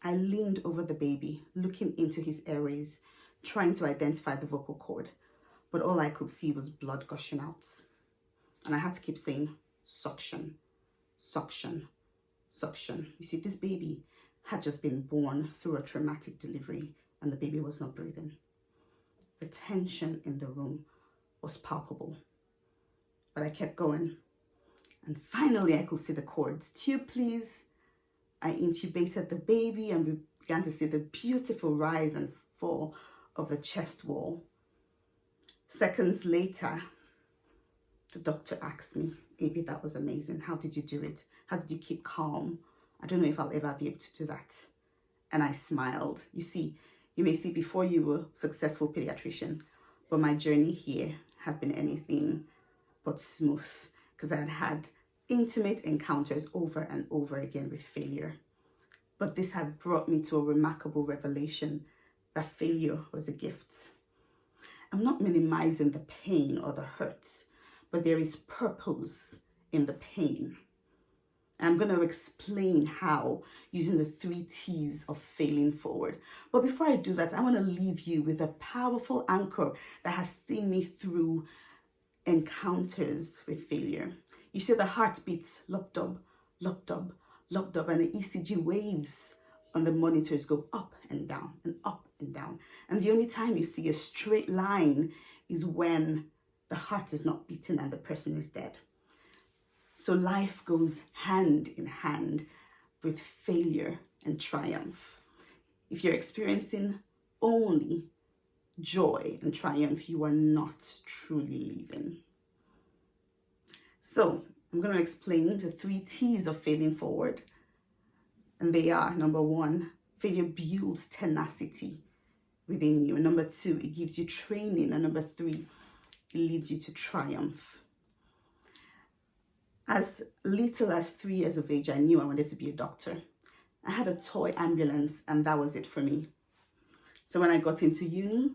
I leaned over the baby, looking into his airways, trying to identify the vocal cord. But all I could see was blood gushing out. And I had to keep saying, suction, suction, suction. You see, this baby had just been born through a traumatic delivery and the baby was not breathing. The tension in the room was palpable. But I kept going. And finally I could see the cords. Tube, please. I intubated the baby and we began to see the beautiful rise and fall of the chest wall. Seconds later, the doctor asked me, Ebi, that was amazing. How did you do it? How did you keep calm? I don't know if I'll ever be able to do that. And I smiled. You see, you may see before you were a successful pediatrician, but my journey here had been anything but smooth because I had had intimate encounters over and over again with failure. But this had brought me to a remarkable revelation that failure was a gift. I'm not minimizing the pain or the hurt, but there is purpose in the pain. I'm going to explain how using the 3 T's of failing forward. But before I do that, I want to leave you with a powerful anchor that has seen me through encounters with failure. You see the heart beats, lop-dub, lop-dub, lop-dub, and the ECG waves on the monitors go up and down and up and down. And the only time you see a straight line is when the heart is not beating and the person is dead. So life goes hand in hand with failure and triumph. If you're experiencing only joy and triumph, you are not truly living. So I'm going to explain the 3 T's of failing forward. And they are, number 1, failure builds tenacity within you. And number 2, it gives you training. And number 3, it leads you to triumph. As little as 3 years of age, I knew I wanted to be a doctor. I had a toy ambulance and that was it for me. So when I got into uni,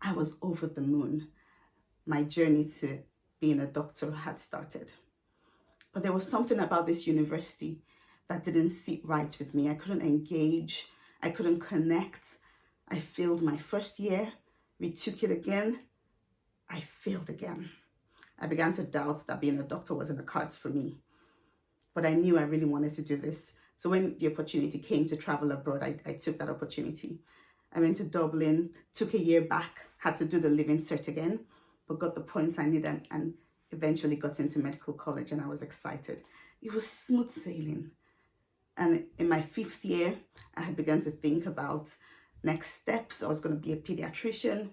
I was over the moon. My journey to being a doctor had started. But there was something about this university that didn't sit right with me. I couldn't engage. I couldn't connect. I failed my first year, retook it again. I failed again. I began to doubt that being a doctor was in the cards for me. But I knew I really wanted to do this. So when the opportunity came to travel abroad, I took that opportunity. I went to Dublin, took a year back, had to do the living cert again, but got the points I needed and eventually got into medical college and I was excited. It was smooth sailing. And in my 5th year, I had begun to think about next steps. I was going to be a pediatrician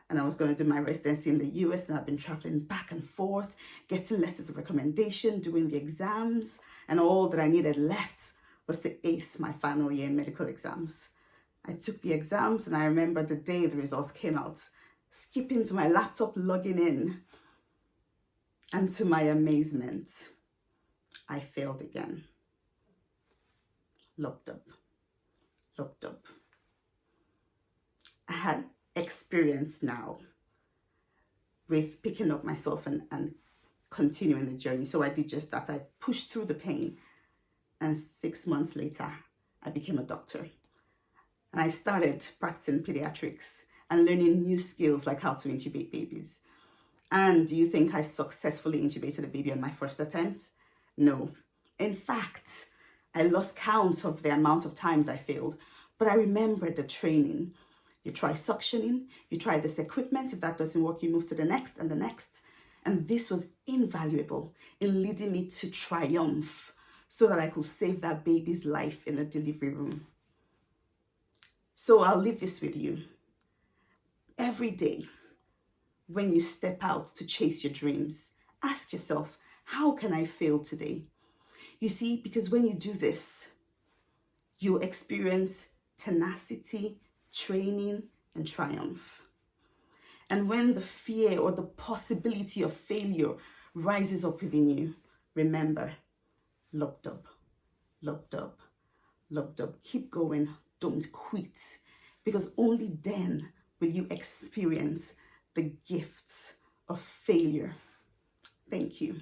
and I was going to do my residency in the US, and I've been traveling back and forth, getting letters of recommendation, doing the exams, and all that I needed left was to ace my final year medical exams. I took the exams and I remember the day the results came out, skipping to my laptop, logging in, and to my amazement, I failed again. Locked up. I had experience now with picking up myself and continuing the journey. So I did just that. I pushed through the pain, and 6 months later, I became a doctor. And I started practicing pediatrics and learning new skills like how to intubate babies. And do you think I successfully intubated a baby on my first attempt? No. In fact, I lost count of the amount of times I failed, but I remembered the training. You try suctioning, you try this equipment. If that doesn't work, you move to the next and the next. And this was invaluable in leading me to triumph so that I could save that baby's life in the delivery room. So I'll leave this with you. Every day, when you step out to chase your dreams, ask yourself, how can I fail today? You see, because when you do this, you experience tenacity, training, and triumph. And when the fear or the possibility of failure rises up within you, remember, locked up. Keep going, don't quit, because only then will you experience the gifts of failure. Thank you.